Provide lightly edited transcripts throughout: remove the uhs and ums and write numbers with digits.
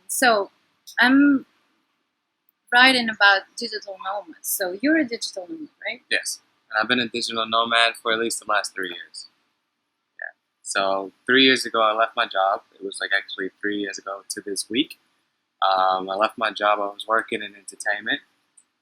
So I'm writing about digital nomads. So you're a digital nomad, right? Yes. And I've been a digital nomad for at least the last 3 years. So 3 years ago, I left my job. It was like actually 3 years ago to this week. I left my job. I was working in entertainment,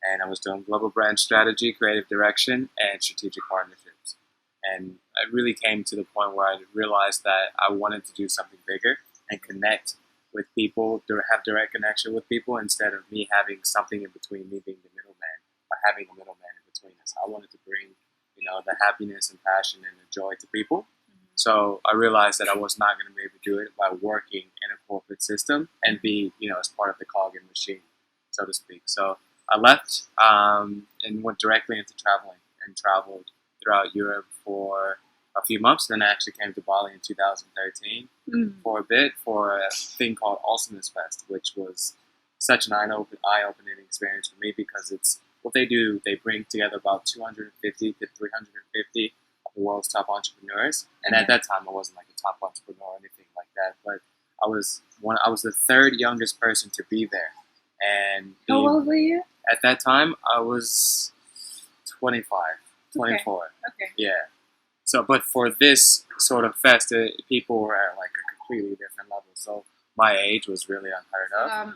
and I was doing global brand strategy, creative direction, and strategic partnerships. And I really came to the point where I realized that I wanted to do something bigger and connect with people, have direct connection with people instead of me having something in between me being the middleman or having a middleman in between us. I wanted to bring, the happiness and passion and the joy to people. So I realized that I was not going to be able to do it by working in a corporate system and be, as part of the cog in machine, so to speak. So I left and went directly into traveling and traveled throughout Europe for a few months. Then I actually came to Bali in 2013 for a bit for a thing called Awesomeness Fest, which was such an eye-opening experience for me because it's what they do. They bring together about 250 to 350 of the world's top entrepreneurs. And at that time, I wasn't like a top entrepreneur or anything like that, but I was the third youngest person to be there. And How old were you? at that time, I was 25, 24. Okay. Yeah. So, but for this sort of fest, people were at like a completely different level. So my age was really unheard of.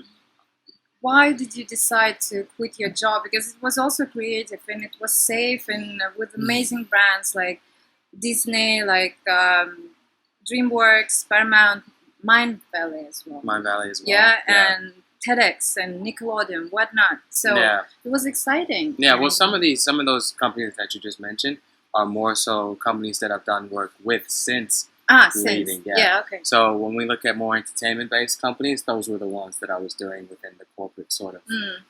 Why did you decide to quit your job? Because it was also creative and it was safe and with amazing brands like Disney, like DreamWorks, Paramount, Mind Valley as well. Mind Valley as well. Yeah, and TEDx and Nickelodeon, whatnot. So it was exciting. Yeah, well, some of those companies that you just mentioned are more so companies that I've done work with since leaving. Yeah, okay. So when we look at more entertainment-based companies, those were the ones that I was doing within the corporate sort of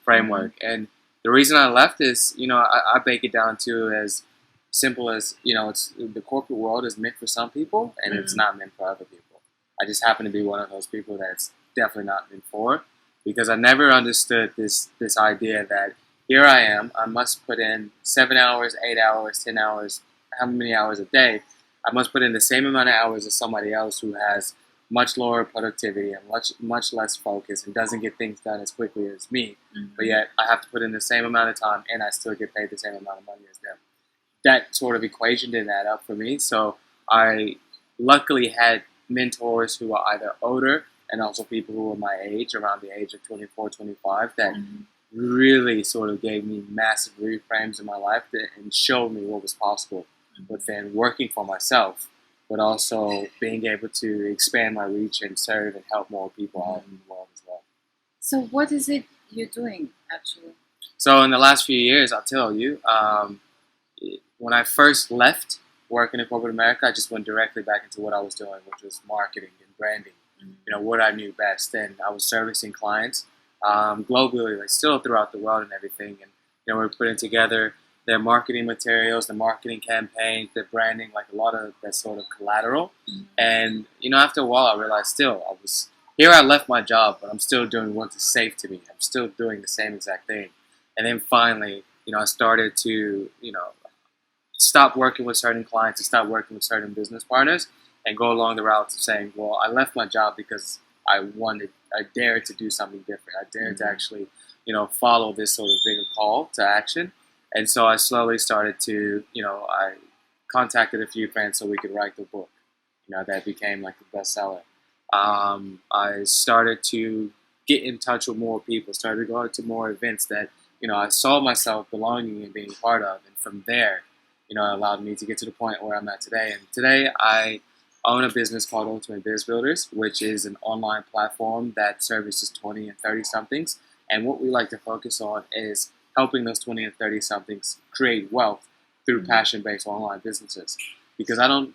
framework. And the reason I left is, I break it down to as simple as, it's the corporate world is meant for some people and it's not meant for other people. I just happen to be one of those people that's definitely not meant for, because I never understood this idea that here I am, I must put in 7 hours, 8 hours, 10 hours, how many hours a day. I must put in the same amount of hours as somebody else who has much lower productivity and much less focus and doesn't get things done as quickly as me. But yet I have to put in the same amount of time and I still get paid the same amount of money as them. That sort of equation didn't add up for me. So I luckily had mentors who are either older and also people who were my age, around the age of 24, 25, that really sort of gave me massive reframes in my life and showed me what was possible within working for myself, but also being able to expand my reach and serve and help more people out in the world as well. So what is it you're doing, actually? So in the last few years, I'll tell you, when I first left working in corporate America, I just went directly back into what I was doing, which was marketing and branding, what I knew best. And I was servicing clients globally, like still throughout the world and everything. And, we're putting together their marketing materials, the marketing campaigns, their branding, like a lot of that sort of collateral. And, after a while, I realized I left my job, but I'm still doing what is safe to me. I'm still doing the same exact thing. And then finally, I started to, stop working with certain clients and stop working with certain business partners and go along the route of saying, well, I left my job because I dared to do something different. I dared to actually, follow this sort of bigger call to action. And so I slowly started to, I contacted a few friends so we could write the book, that became like the bestseller. I started to get in touch with more people, started to go to more events that, I saw myself belonging and being part of. And from there, it allowed me to get to the point where I'm at today. And today I own a business called Ultimate Biz Builders, which is an online platform that services 20 and 30 somethings. And what we like to focus on is helping those 20 and 30 somethings create wealth through passion-based online businesses. Because I don't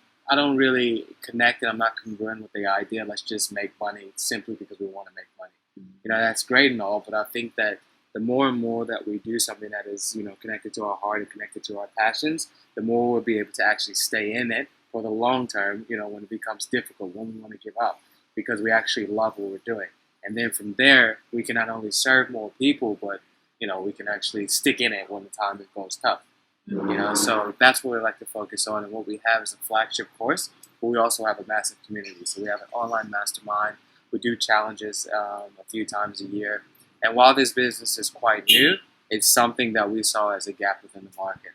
really connect and I'm not congruent with the idea, let's just make money simply because we want to make money. That's great and all, but I think that the more and more that we do something that is, connected to our heart and connected to our passions, the more we'll be able to actually stay in it for the long term, when it becomes difficult, when we want to give up, because we actually love what we're doing. And then from there, we can not only serve more people, but, we can actually stick in it when the time goes tough. So that's what we like to focus on. And what we have is a flagship course, but we also have a massive community. So we have an online mastermind We do challenges a few times a year. And while this business is quite new, it's something that we saw as a gap within the market.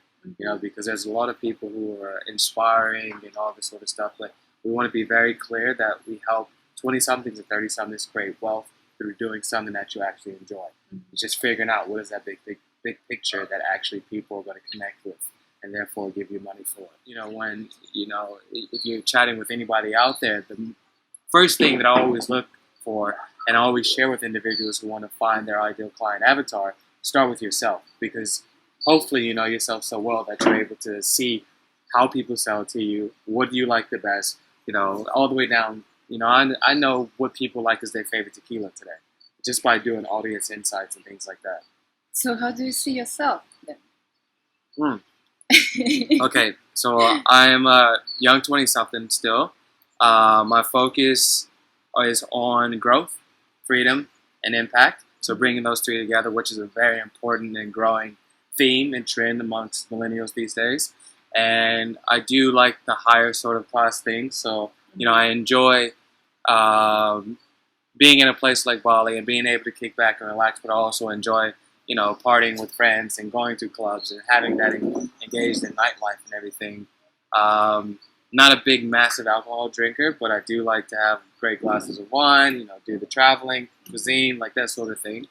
Because there's a lot of people who are inspiring and all this sort of stuff. But we want to be very clear that we help 20-somethings and 30-somethings create wealth through doing something that you actually enjoy. It's just figuring out what is that big picture that actually people are going to connect with and therefore give you money for it. When, if you're chatting with anybody out there, the first thing that I always look for and I always share with individuals who want to find their ideal client avatar, start with yourself, because hopefully you know yourself so well that you're able to see how people sell to you, what do you like the best, all the way down. I know what people like as their favorite tequila today, just by doing audience insights and things like that. So how do you see yourself then? Okay, so I am a young 20-something still. My focus is on growth, freedom, and impact. So bringing those three together, which is a very important and growing theme and trend amongst millennials these days. And I do like the higher sort of class things. So, I enjoy being in a place like Bali and being able to kick back and relax, but I also enjoy, partying with friends and going to clubs and having that engaged in nightlife and everything. Not a big, massive alcohol drinker, but I do like to have great glasses of wine, do the traveling, cuisine, like that sort of thing.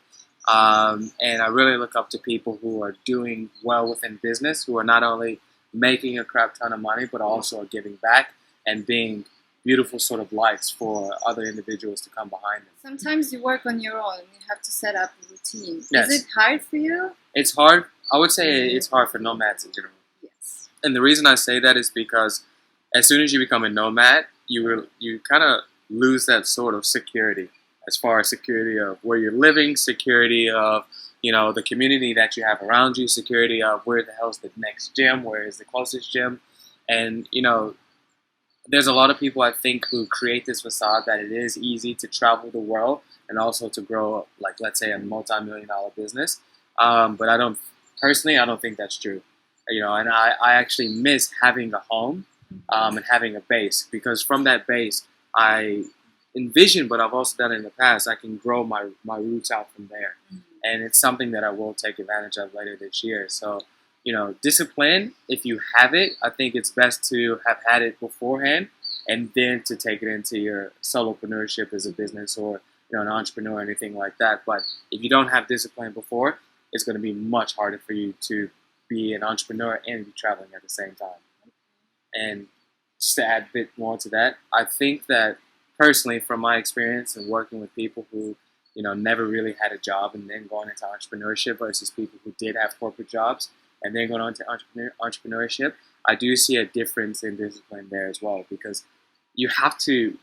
And I really look up to people who are doing well within business, who are not only making a crap ton of money, but also are giving back and being beautiful sort of lights for other individuals to come behind them. Sometimes you work on your own and you have to set up a routine. Yes. Is it hard for you? It's hard. I would say it's hard for nomads in general. Yes. And the reason I say that is because as soon as you become a nomad, you kind of lose that sort of security, as far as security of where you're living, security of the community that you have around you, security of where the hell's the next gym, where is the closest gym. And there's a lot of people, I think, who create this facade that it is easy to travel the world and also to grow, like, let's say, a multi-million-dollar business. But I don't think that's true. And I actually miss having a home and having a base, because from that base, I envision, but I've also done it in the past, I can grow my roots out from there. And it's something that I will take advantage of later this year. So, discipline, if you have it, I think it's best to have had it beforehand and then to take it into your solopreneurship as a business or, an entrepreneur or anything like that. But if you don't have discipline before, it's going to be much harder for you to be an entrepreneur and be traveling at the same time. And just to add a bit more to that, I think that personally, from my experience and working with people who, never really had a job and then going into entrepreneurship versus people who did have corporate jobs and then going on to entrepreneurship, I do see a difference in discipline there as well, because you have to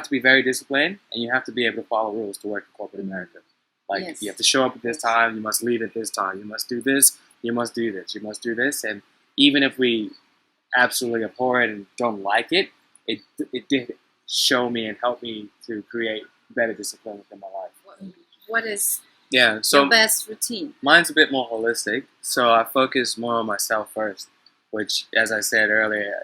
be very disciplined and you have to be able to follow rules to work in corporate America. Like, yes, you have to show up at this time, you must leave at this time, you must do this, you must do this, you must do this. And even if we absolutely abhor it and don't like it, it did show me and help me to create better discipline within my life. What is your best routine? Mine's a bit more holistic, so I focus more on myself first, which, as I said earlier,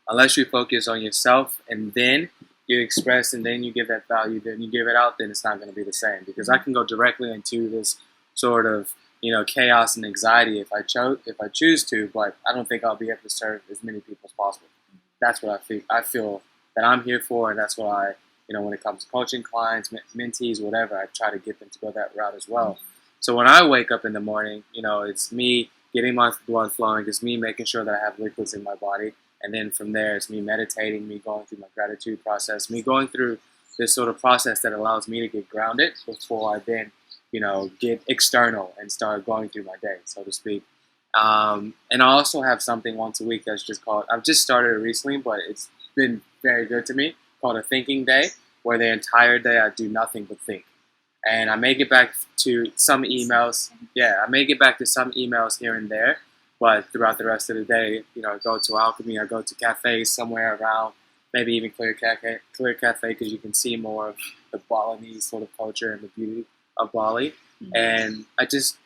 unless you focus on yourself and then you express and then you give that value, then you give it out, then it's not going to be the same, because I can go directly into this sort of chaos and anxiety if I choose to, but I don't think I'll be able to serve as many people as possible. That's what I feel that I'm here for, and that's what I, when it comes to coaching clients, mentees, whatever, I try to get them to go that route as well. So when I wake up in the morning, it's me getting my blood flowing, it's me making sure that I have liquids in my body, and then from there, it's me meditating, me going through my gratitude process, me going through this sort of process that allows me to get grounded before I then, get external and start going through my day, so to speak. And I also have something once a week that's just called, I've just started it recently, but it's been very good to me, called a thinking day, where the entire day I do nothing but think. And I may get back to some emails. Yeah, I may get back to some emails here and there, but throughout the rest of the day, I go to Alchemy, I go to cafes somewhere around, maybe even Clear Cafe, because you can see more of the Balinese sort of culture and the beauty of Bali. And I just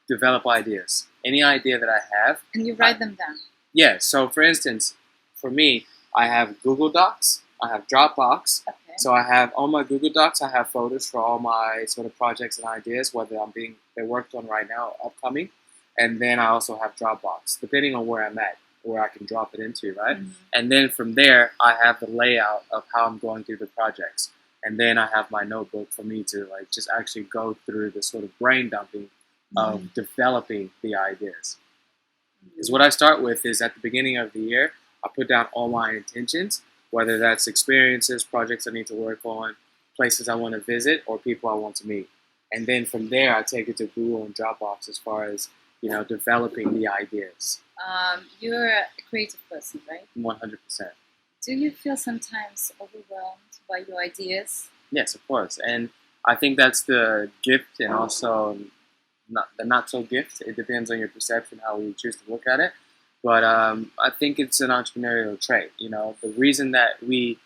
develop ideas. Any idea that I have. And you write them down. Yeah, so for instance, for me, I have Google Docs, I have Dropbox, So I have on my Google Docs, I have photos for all my sort of projects and ideas, whether they're worked on right now, upcoming, and then I also have Dropbox, depending on where I'm at, where I can drop it into, right? And then from there, I have the layout of how I'm going through the projects, and then I have my notebook for me to like just actually go through the sort of brain dumping of developing the ideas. Because what I start with is at the beginning of the year, I put down all my intentions, whether that's experiences, projects I need to work on, places I want to visit, or people I want to meet. And then from there, I take it to Google and Dropbox as far as, developing the ideas. You're a creative person, right? 100%. Do you feel sometimes overwhelmed by your ideas? Yes, of course. And I think that's the gift and also the not so gift. It depends on your perception, how you choose to look at it. But I think it's an entrepreneurial trait. The reason that we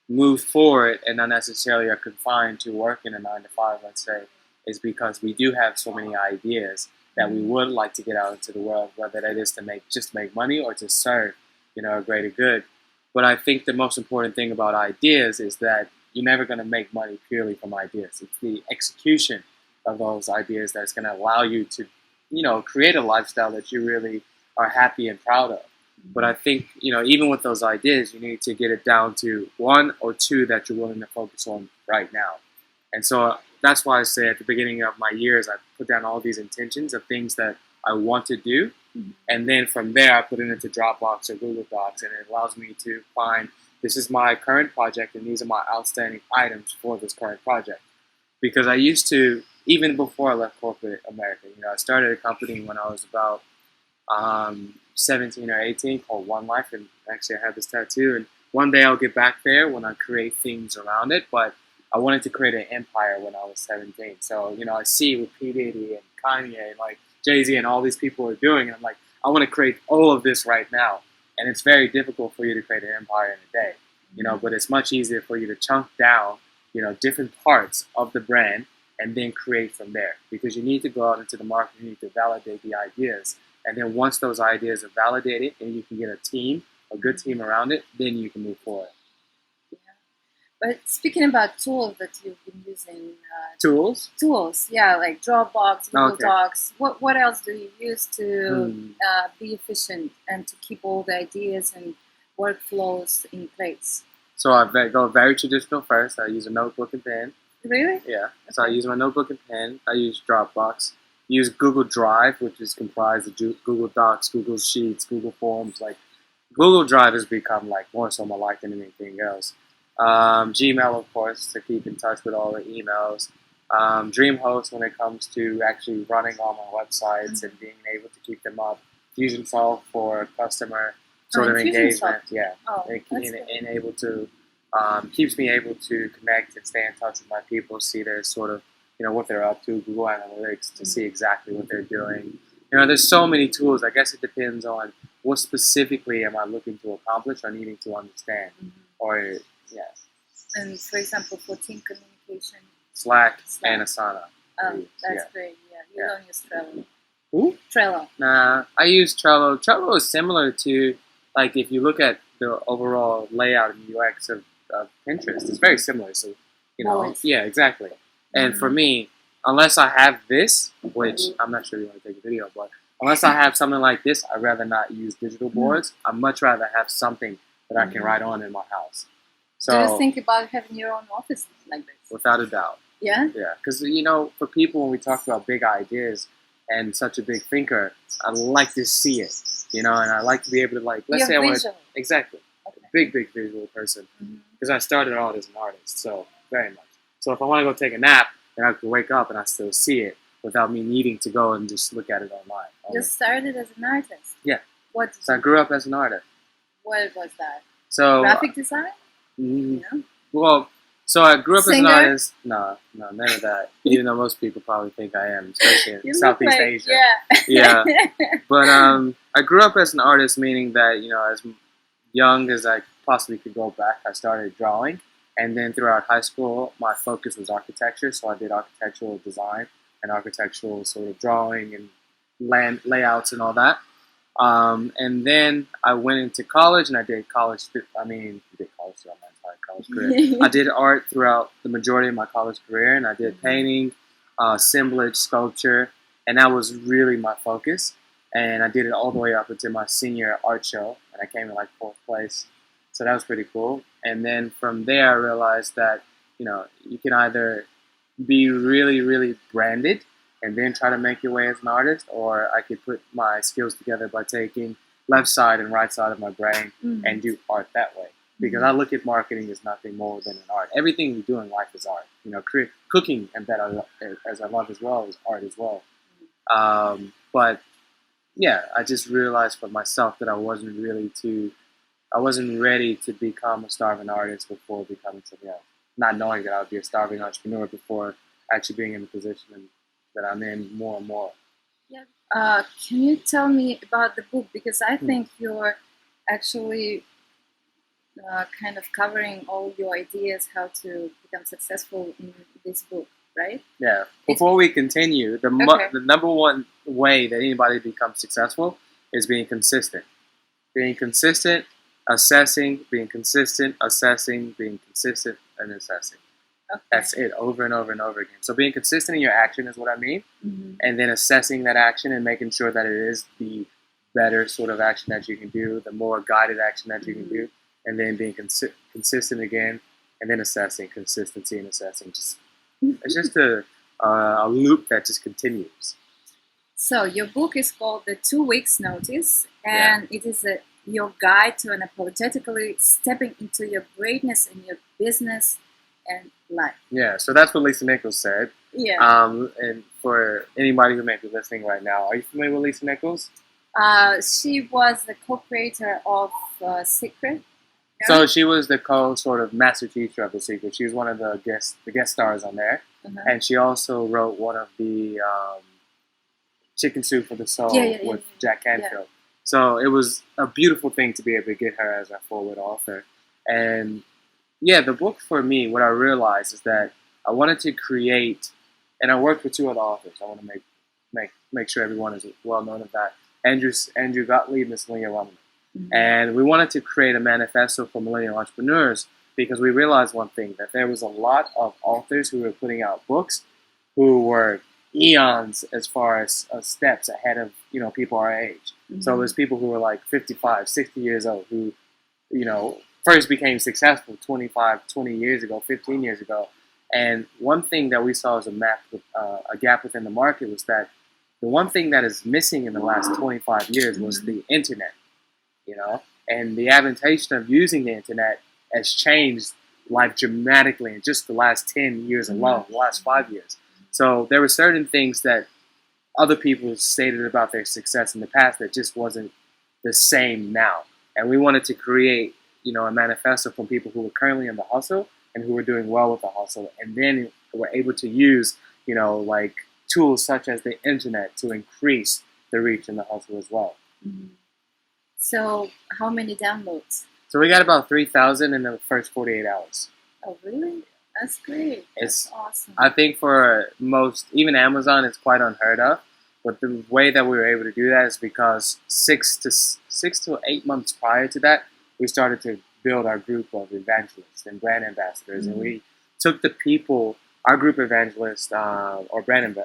move forward and not necessarily are confined to work in a 9 to 5, let's say, is because we do have so many ideas that we would like to get out into the world, whether that is to make money or to serve, a greater good. But I think the most important thing about ideas is that you're never going to make money purely from ideas. It's the execution of those ideas that's going to allow you to, create a lifestyle that you really are happy and proud of. But I think, even with those ideas, you need to get it down to 1 or 2 that you're willing to focus on right now. And so that's why I say at the beginning of my years, I put down all these intentions of things that I want to do. And then from there, I put it into Dropbox or Google Docs, and it allows me to find this is my current project, and these are my outstanding items for this current project. Because I used to, even before I left corporate America, I started a company when I was about 17 or 18 called One Life, and actually I have this tattoo, and one day I'll get back there when I create things around it, but I wanted to create an empire when I was 17. So, I see what P. Diddy and Kanye and like Jay-Z and all these people are doing, and I'm like, I want to create all of this right now. And it's very difficult for you to create an empire in a day, but it's much easier for you to chunk down, different parts of the brand and then create from there, because you need to go out into the market, you need to validate the ideas. And then once those ideas are validated and you can get a good team around it, then you can move forward. Yeah. But speaking about tools that you've been using. Tools? Tools, yeah, like Dropbox, Google Docs. What else do you use to be efficient and to keep all the ideas and workflows in place? So I go very traditional first. I use a notebook and pen. Really? Yeah. So I use my notebook and pen. I use Dropbox. Use Google Drive, which is comprised of Google Docs, Google Sheets, Google Forms. Like Google Drive has become like more so my life than anything else. Gmail, of course, to keep in touch with all the emails. DreamHost when it comes to actually running all my websites and being able to keep them up. Fusionsoft for customer sort of engagement. Yeah, and able to keeps me able to connect and stay in touch with my people, see their sort of what they're up to, Google Analytics to see exactly what they're doing. There's so many tools. I guess it depends on what specifically am I looking to accomplish or needing to understand. Or, yeah. And for example, for team communication? Slack. And Asana. That's great, yeah. You don't use Trello. Who? Trello. Nah, I use Trello. Trello is similar to, like, if you look at the overall layout and UX of Pinterest, it's very similar. So, yeah, exactly. And for me, unless I have this, which I'm not sure you want to take a video, but unless I have something like this, I'd rather not use digital boards. I'd much rather have something that I can write on in my house. So, do you think about having your own office like this? Without a doubt. Yeah? Yeah, because, for people, when we talk about big ideas and such a big thinker, I like to see it, and I like to be able to, like, let's say I want to... Exactly. Big visual person. Because I started out as an artist, so very much. So if I want to go take a nap, then I can wake up and I still see it without me needing to go and just look at it online. You started as an artist? Yeah. So I grew up as an artist. What was that? So graphic design? Well, so I grew up as an artist. No, none of that. Even though most people probably think I am, especially in Southeast Asia. Yeah. But I grew up as an artist, meaning that, as young as I possibly could go back, I started drawing. And then throughout high school, my focus was architecture, so I did architectural design and architectural sort of drawing and land layouts and all that. And then I went into college, and I did college. Did college throughout my entire college career. I did art throughout the majority of my college career, and I did painting, assemblage, sculpture, and that was really my focus. And I did it all the way up until my senior art show, and I came in like 4th place. So that was pretty cool. And then from there, I realized that you can either be really, really branded and then try to make your way as an artist, or I could put my skills together by taking left side and right side of my brain and do art that way. Because I look at marketing as nothing more than an art. Everything we do in life is art. Cooking, and that as I love as well, is art as well. But yeah, I just realized for myself that I wasn't ready to become a starving artist before becoming something else. Not knowing that I would be a starving entrepreneur before actually being in the position that I'm in more and more. Yeah. Can you tell me about the book? Because I think you're actually kind of covering all your ideas how to become successful in this book, right? Yeah. Before we continue, the number one way that anybody becomes successful is being consistent. Being consistent, assessing, being consistent, assessing, being consistent, and assessing. Okay. That's it, over and over and over again. So being consistent in your action is what I mean, and then assessing that action and making sure that it is the better sort of action that you can do, the more guided action that you can do, and then being consistent again, and then assessing, consistency and assessing. It's just a loop that just continues. So your book is called The 2 Weeks Notice, and it is your guide to unapologetically stepping into your greatness in your business and life. Yeah, so that's what Lisa Nichols said. Yeah. And for anybody who may be listening right now, are you familiar with Lisa Nichols? She was the co-creator of Secret. Yeah? So she was the sort of master teacher of The Secret. She was one of the guest stars on there, and she also wrote one of the Chicken Soup for the Soul with Jack Canfield. Yeah. So it was a beautiful thing to be able to get her as a forward author. And yeah, the book for me, what I realized is that I wanted to create, and I worked with 2 other authors. I want to make sure everyone is well known of that. Andrew Gottlieb, Miss Leah Rumman. And we wanted to create a manifesto for millennial entrepreneurs because we realized one thing, that there was a lot of authors who were putting out books who were eons as far as steps ahead of people our age. So there's people who were like 55, 60 years old who first became successful 20 years ago, 15 years ago. And one thing that we saw as a gap within the market was that the one thing that is missing in the last 25 years was the internet, and the adaptation of using the internet has changed life dramatically in just the last 10 years alone, the last 5 years. So there were certain things that other people stated about their success in the past that just wasn't the same now. And we wanted to create, a manifesto from people who were currently in the hustle and who were doing well with the hustle. And then were able to use, like tools such as the internet to increase the reach in the hustle as well. So how many downloads? So we got about 3,000 in the first 48 hours. Oh, really? That's great. That's awesome. I think for most, even Amazon, it's quite unheard of. But the way that we were able to do that is because 6 to 8 months prior to that, we started to build our group of evangelists and brand ambassadors. And we took the people, our group evangelists, or brand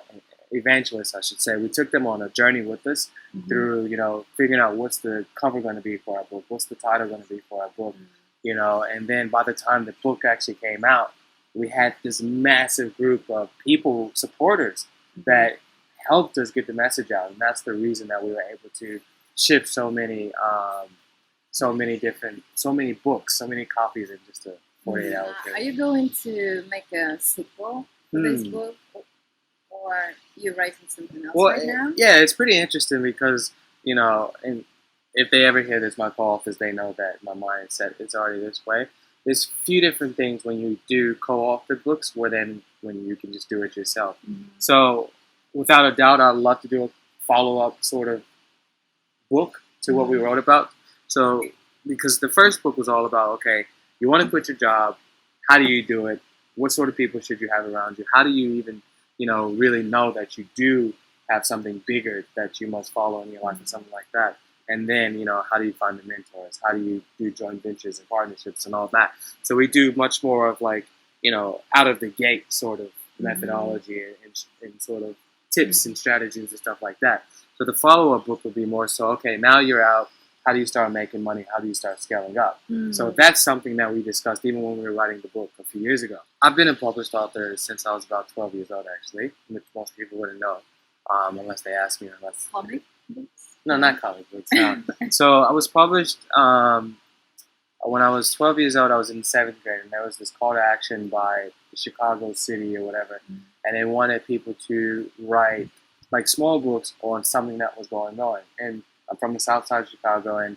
evangelists, I should say, we took them on a journey with us through, figuring out what's the cover going to be for our book, what's the title going to be for our book, and then by the time the book actually came out, we had this massive group of people, supporters, that helped us get the message out, and that's the reason that we were able to ship so many books, so many copies in just a 48-hour period. Are you going to make a sequel to this book, or are you writing something else right now? Yeah, it's pretty interesting because and if they ever hear this, my co-authors, they know that my mindset is already this way. There's a few different things when you do co-authored books, when you can just do it yourself. So without a doubt, I'd love to do a follow-up sort of book to what we wrote about. So, because the first book was all about, okay, you want to quit your job, how do you do it? What sort of people should you have around you? How do you even, really know that you do have something bigger that you must follow in your life and something like that? And then, how do you find the mentors? How do you do joint ventures and partnerships and all that? So we do much more of like, out of the gate sort of methodology and sort of tips and strategies and stuff like that. So the follow-up book would be more so, okay, now you're out. How do you start making money? How do you start scaling up? So that's something that we discussed even when we were writing the book a few years ago. I've been a published author since I was about 12 years old, actually, which most people wouldn't know unless they ask me. Comic books? No, not comic books. No. So I was published when I was 12 years old. I was in 7th grade, and there was this call to action by Chicago City or whatever, and they wanted people to write like small books on something that was going on. And I'm from the south side of Chicago, and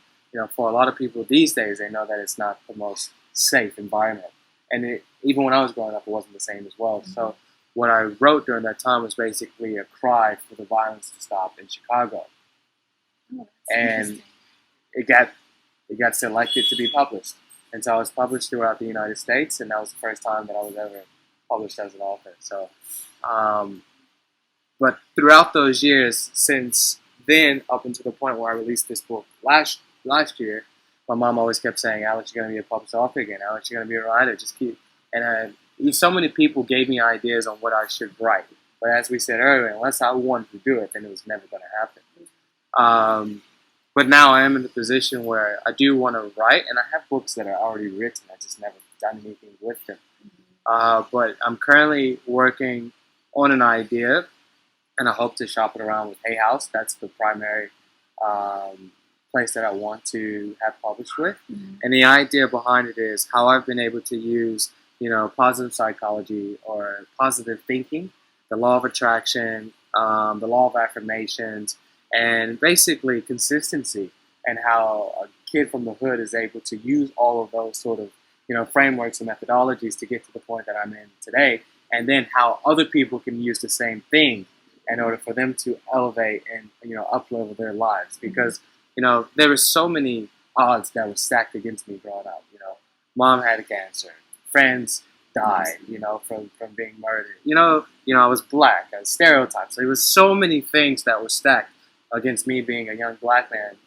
for a lot of people these days, they know that it's not the most safe environment. And even when I was growing up, it wasn't the same as well. So what I wrote during that time was basically a cry for the violence to stop in Chicago. And it got selected to be published. And so I was published throughout the United States, and that was the first time that I was ever published as an author. So, but throughout those years, since then up until the point where I released this book last year, my mom always kept saying, "Alex, you're going to be a published author again. Alex, you're going to be a writer. Just keep." And so many people gave me ideas on what I should write. But as we said earlier, unless I wanted to do it, then it was never going to happen. But now I am in the position where I do want to write, and I have books that are already written. I just never done anything with them. But I'm currently working on an idea, and I hope to shop it around with Hay House. That's the primary place that I want to have published with. And the idea behind it is how I've been able to use, positive psychology or positive thinking, the law of attraction, the law of affirmations, and basically consistency, and how a kid from the hood is able to use all of those sort of, frameworks and methodologies to get to the point that I'm in today, and then how other people can use the same thing in order for them to elevate and, up-level their lives. Because, there were so many odds that were stacked against me growing up. Mom had cancer, friends died, from being murdered. I was black, I was stereotyped. So there was so many things that were stacked against me being a young black man,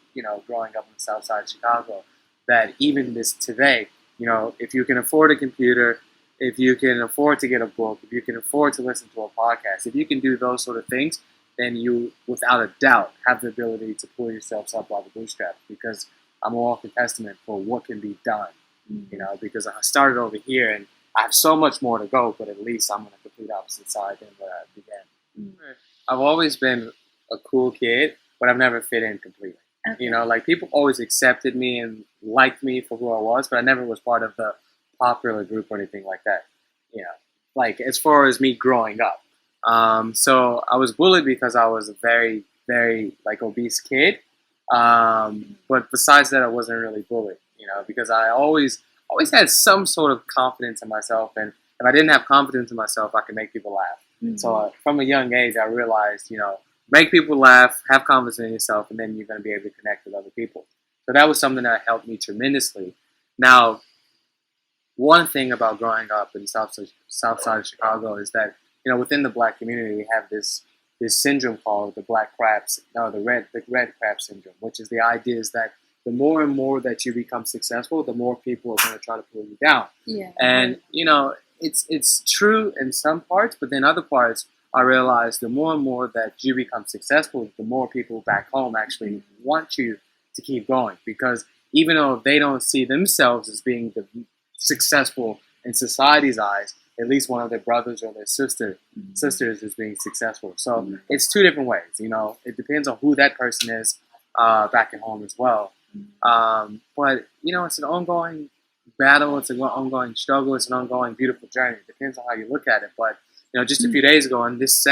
growing up in the south side of Chicago, that even today, if you can afford a computer, if you can afford to get a book, if you can afford to listen to a podcast, if you can do those sort of things, then you, without a doubt, have the ability to pull yourselves up by the bootstraps, because I'm a walking testament for what can be done, because I started over here and I have so much more to go, but at least I'm on a complete opposite side than where I began. I've always been a cool kid, but I've never fit in completely. Okay. Like people always accepted me and liked me for who I was, but I never was part of the popular group or anything like that. Like as far as me growing up. So I was bullied because I was a very, very obese kid. But besides that, I wasn't really bullied, because I always had some sort of confidence in myself. And if I didn't have confidence in myself, I could make people laugh. So from a young age, I realized, make people laugh, have confidence in yourself, and then you're going to be able to connect with other people. So that was something that helped me tremendously. Now, one thing about growing up in the south side of Chicago is that, within the black community, we have this syndrome called the the red crab syndrome, which is the idea is that the more and more that you become successful, the more people are going to try to pull you down. Yeah. And, it's true in some parts, but then other parts, I realized the more and more that you become successful, the more people back home actually want you to keep going, because even though they don't see themselves as being the successful in society's eyes, at least one of their brothers or their sisters is being successful. So it's two different ways. It depends on who that person is back at home as well. But it's an ongoing battle. It's an ongoing struggle. It's an ongoing beautiful journey. It depends on how you look at it. But just a few days ago in this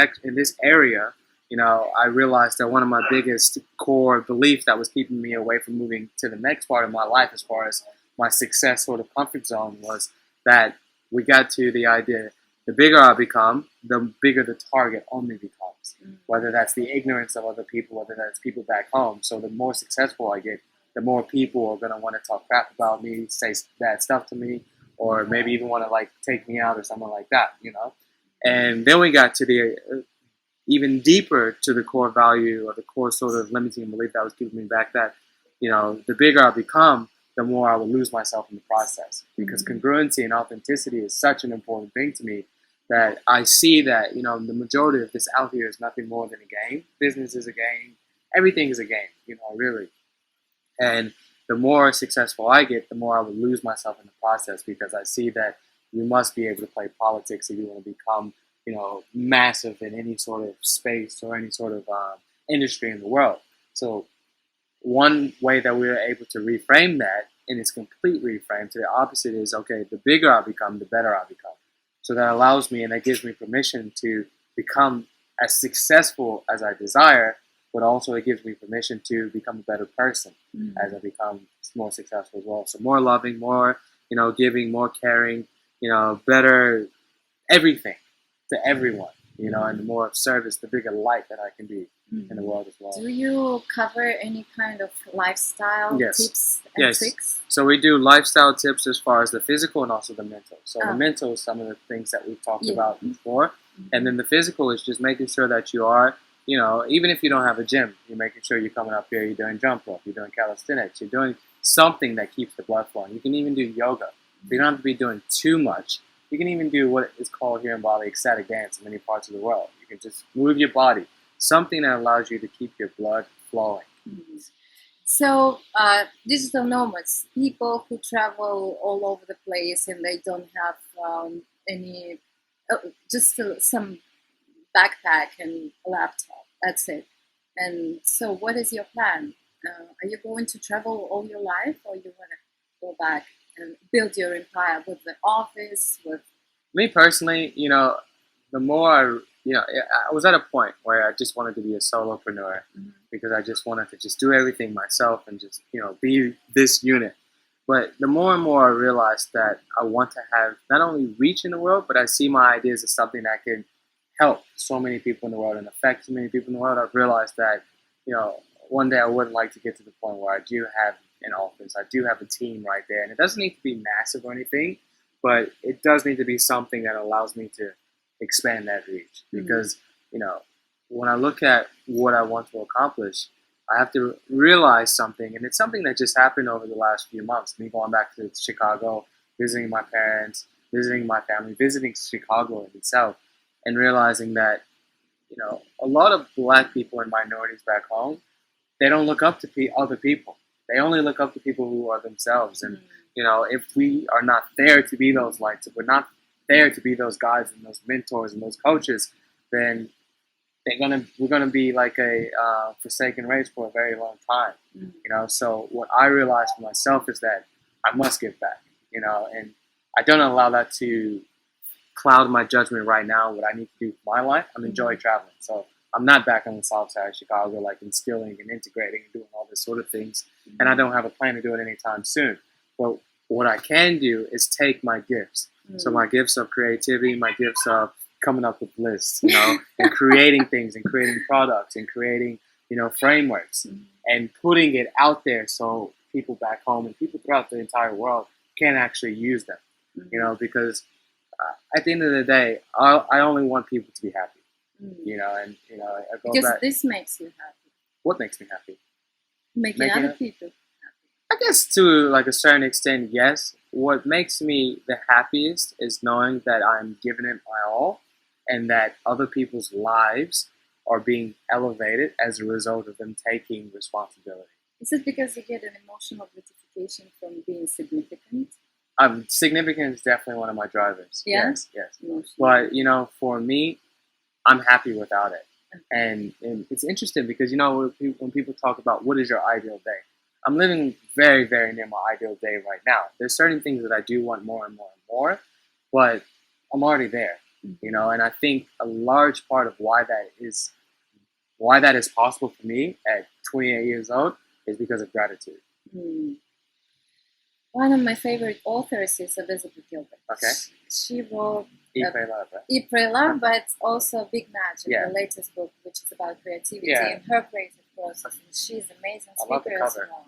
area, I realized that one of my biggest core beliefs that was keeping me away from moving to the next part of my life, as far as my success sort of comfort zone, was that we got to the idea, the bigger I become, the bigger the target only becomes. Whether that's the ignorance of other people, whether that's people back home. So the more successful I get, the more people are going to want to talk crap about me, say bad stuff to me, or maybe even want to take me out or something like that, And then we got to the even deeper to the core value or the core sort of limiting belief that was keeping me back, that the bigger I become, the more I will lose myself in the process. Because congruency and authenticity is such an important thing to me that I see that, the majority of this out here is nothing more than a game. Business is a game. Everything is a game, really. And the more successful I get, the more I will lose myself in the process, because I see that you must be able to play politics if you want to become, massive in any sort of space or any sort of industry in the world. So one way that we are able to reframe that in its complete reframe to the opposite is, okay, the bigger I become, the better I become. So that allows me and that gives me permission to become as successful as I desire, but also it gives me permission to become a better person as I become more successful as well. So more loving, more, giving, more caring, better everything to everyone, and the more of service, the bigger light that I can be in the world as well. Do you cover any kind of lifestyle tips and tricks? So we do lifestyle tips as far as the physical and also the mental. So the mental is some of the things that we've talked about before. And then the physical is just making sure that you are, even if you don't have a gym, you're making sure you're coming up here, you're doing jump rope, you're doing calisthenics, you're doing something that keeps the blood flowing. You can even do yoga. You don't have to be doing too much. You can even do what is called here in Bali ecstatic dance in many parts of the world. You can just move your body. Something that allows you to keep your blood flowing. So, digital nomads, people who travel all over the place and they don't have any, just some backpack and a laptop, that's it. And so what is your plan? Are you going to travel all your life, or you want to go back and build your empire with the office, with... Me personally, the more I was at a point where I just wanted to be a solopreneur because I just wanted to just do everything myself and just, be this unit. But the more and more I realized that I want to have not only reach in the world, but I see my ideas as something that can help so many people in the world and affect so many people in the world. I've realized that, one day I would like to get to the point where I do have an office. I do have a team right there. And it doesn't need to be massive or anything, but it does need to be something that allows me to expand that reach. Because, when I look at what I want to accomplish, I have to realize something. And it's something that just happened over the last few months. Me going back to Chicago, visiting my parents, visiting my family, visiting Chicago in itself, and realizing that, a lot of black people and minorities back home, they don't look up to other people. They only look up to people who are themselves. And, if we are not there to be those lights, if we're not there to be those guides and those mentors and those coaches, then we're gonna be like a forsaken race for a very long time. So what I realized for myself is that I must give back. And I don't allow that to cloud my judgment right now. What I need to do for my life, I'm enjoying traveling. So I'm not back on the south side of Chicago, like instilling and integrating and doing all this sort of things. And I don't have a plan to do it anytime soon. But what I can do is take my gifts. So my gifts of creativity, my gifts of coming up with lists, and creating things and creating products and creating, frameworks and putting it out there so people back home and people throughout the entire world can actually use them, because at the end of the day, I only want people to be happy, and, I go because back. This makes you happy. What makes me happy? Making other people happy. I guess to like a certain extent, yes. What makes me the happiest is knowing that I'm giving it my all and that other people's lives are being elevated as a result of them taking responsibility. Is it because you get an emotional gratification from being significant? Significance is definitely one of my drivers. Yeah? Yes. Emotional. But, for me, I'm happy without it. And it's interesting because, when people talk about what is your ideal day, I'm living very, very near my ideal day right now. There's certain things that I do want more and more and more, but I'm already there, and I think a large part of why that is possible for me at 28 years old is because of gratitude. One of my favorite authors is Elizabeth Gilbert. Okay. She wrote Eat, Pray, Love, right? Eat, Pray, Love, but also Big Magic, Yeah. the latest book, which is about creativity Yeah. and her creative process. And she's an amazing I love the speaker as cover. well.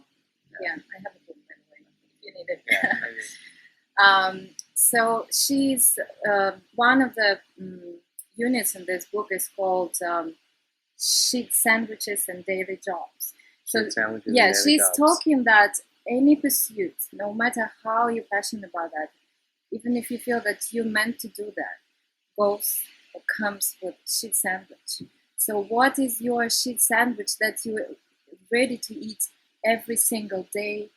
Yeah, I have a book, by the way, if you need it. Yeah, maybe. So she's one of the units in this book is called Sheet Sandwiches and Daily Jobs. So Shit sandwiches yeah, and daily she's jobs. talking that any pursuit, no matter how you're passionate about that, even if you feel that you're meant to do that, goes or comes with shit sandwich. So what is your shit sandwich that you're ready to eat every single day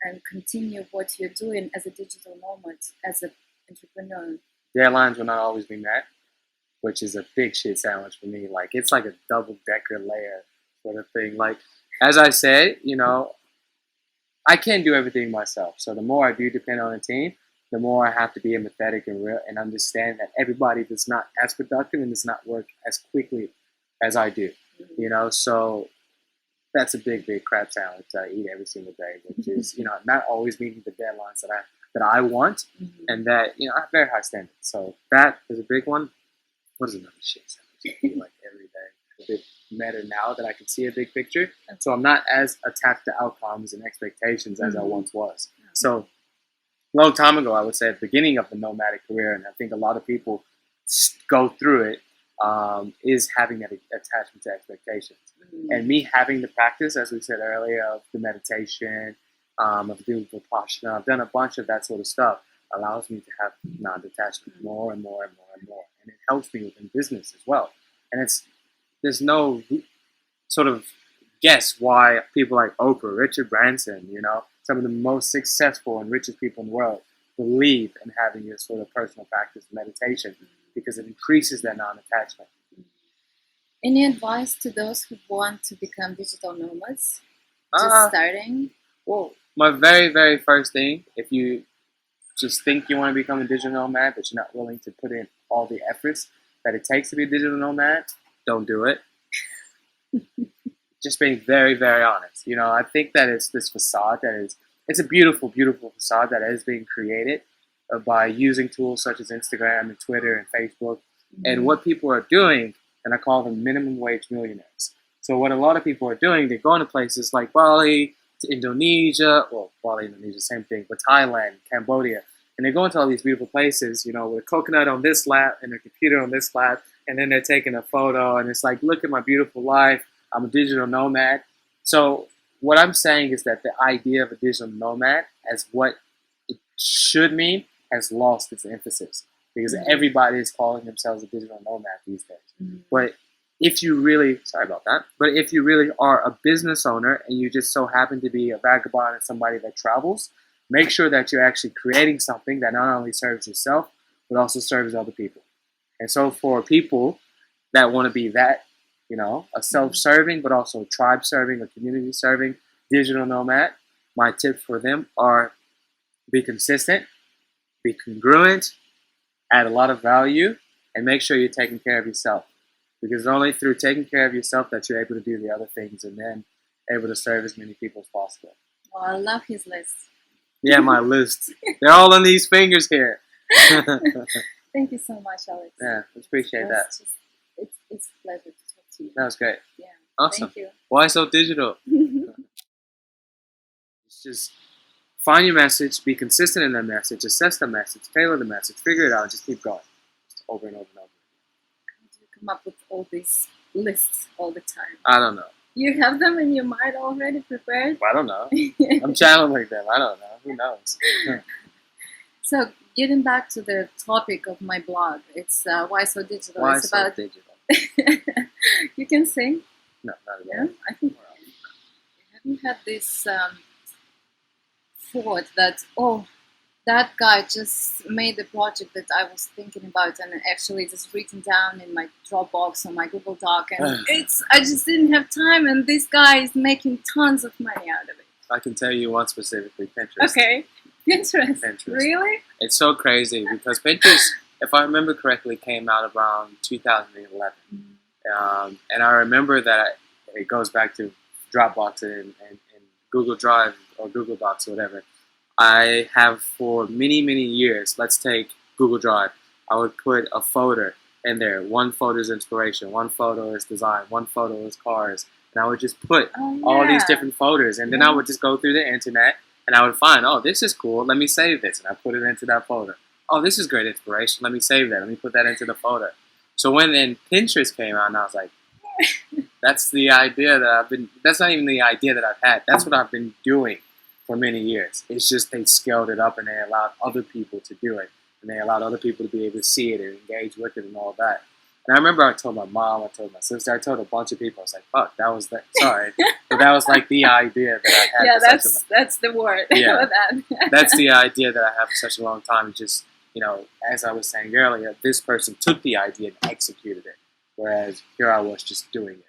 and continue what you're doing as a digital nomad, as an entrepreneur? Deadlines will not always be met, which is a big shit sandwich for me. Like, it's like a double-decker layer sort of thing. Like, as I said, I can't do everything myself. So the more I do depend on a team, the more I have to be empathetic and real and understand that everybody does not as productive and does not work as quickly as I do. So that's a big, big crab sandwich that I eat every single day, which is, not always meeting the deadlines that I want, and that, I have very high standards. So that is a big one. What is another shit sandwich I eat like every day? A bit better now that I can see a big picture. So I'm not as attached to outcomes and expectations as I once was. So a long time ago, I would say at the beginning of the nomadic career, and I think a lot of people go through it, is having that attachment to expectations. And me having the practice, as we said earlier, of the meditation, of doing Vipassana, I've done a bunch of that sort of stuff, allows me to have non-detachment more and more and more and more. And it helps me within business as well. And there's no sort of guess why people like Oprah, Richard Branson, some of the most successful and richest people in the world believe in having this sort of personal practice of meditation, because it increases their non-attachment. Any advice to those who want to become digital nomads? Just starting? Well, my very, very first thing, if you just think you want to become a digital nomad, but you're not willing to put in all the efforts that it takes to be a digital nomad, don't do it. Just being very, very honest. I think that it's this facade it's a beautiful, beautiful facade that is being created by using tools such as Instagram and Twitter and Facebook. And what people are doing, and I call them minimum wage millionaires. So what a lot of people are doing, they're going to places like Bali, to Indonesia, Bali, Indonesia, same thing, but Thailand, Cambodia. And they're going to all these beautiful places, with a coconut on this lap and a computer on this lap, and then they're taking a photo, and it's like, look at my beautiful life. I'm a digital nomad. So what I'm saying is that the idea of a digital nomad as what it should mean has lost its emphasis, because everybody is calling themselves a digital nomad these days. But if you really, if you really are a business owner and you just so happen to be a vagabond and somebody that travels, make sure that you're actually creating something that not only serves yourself, but also serves other people. And so for people that want to be that, a self-serving, but also tribe-serving or community-serving digital nomad, my tips for them are be consistent, be congruent, add a lot of value, and make sure you're taking care of yourself. Because it's only through taking care of yourself that you're able to do the other things and then able to serve as many people as possible. Oh, I love his list. Yeah, my list. They're all on these fingers here. Thank you so much, Alex. Yeah, appreciate that. It's a pleasure to talk to you. That was great. Yeah. Awesome. Thank you. WhySoDigital? It's just find your message, be consistent in that message, assess the message, tailor the message, figure it out, and just keep going. Just over and over and over. How do you come up with all these lists all the time? I don't know. You have them in your mind already prepared? I don't know. I'm channeling them. I don't know. Who knows? So, getting back to the topic of my blog, it's WhySoDigital. Why it's so about digital? You can sing? No, not at Yeah, all. I think. Have you had this thought that, that guy just made the project that I was thinking about, and actually it's written down in my Dropbox or my Google Doc, and I just didn't have time, and this guy is making tons of money out of it. I can tell you one specifically, Pinterest. Okay, Pinterest. Really? It's so crazy because Pinterest, if I remember correctly, came out around 2011. And I remember that it goes back to Dropbox and Google Drive or Google Docs or whatever. I have for many, many years, let's take Google Drive, I would put a folder in there. One photo is inspiration, one photo is design, one photo is cars. And I would just put all these different folders. And then I would just go through the internet and I would find, this is cool, let me save this. And I put it into that folder. Oh, this is great inspiration, let me save that. Let me put that into the folder. So when then Pinterest came out, and I was like, That's the idea that I've been. That's not even the idea that I've had. That's what I've been doing for many years. It's just they scaled it up and they allowed other people to do it, and they allowed other people to be able to see it and engage with it and all that. And I remember I told my mom, I told my sister, I told a bunch of people. I was like, "Fuck, that was that." Sorry, but that was like the idea that I had. Yeah, for that's the word. Yeah, for that. that's the idea that I have for such a long time. It's just, as I was saying earlier, this person took the idea and executed it, whereas here I was just doing it.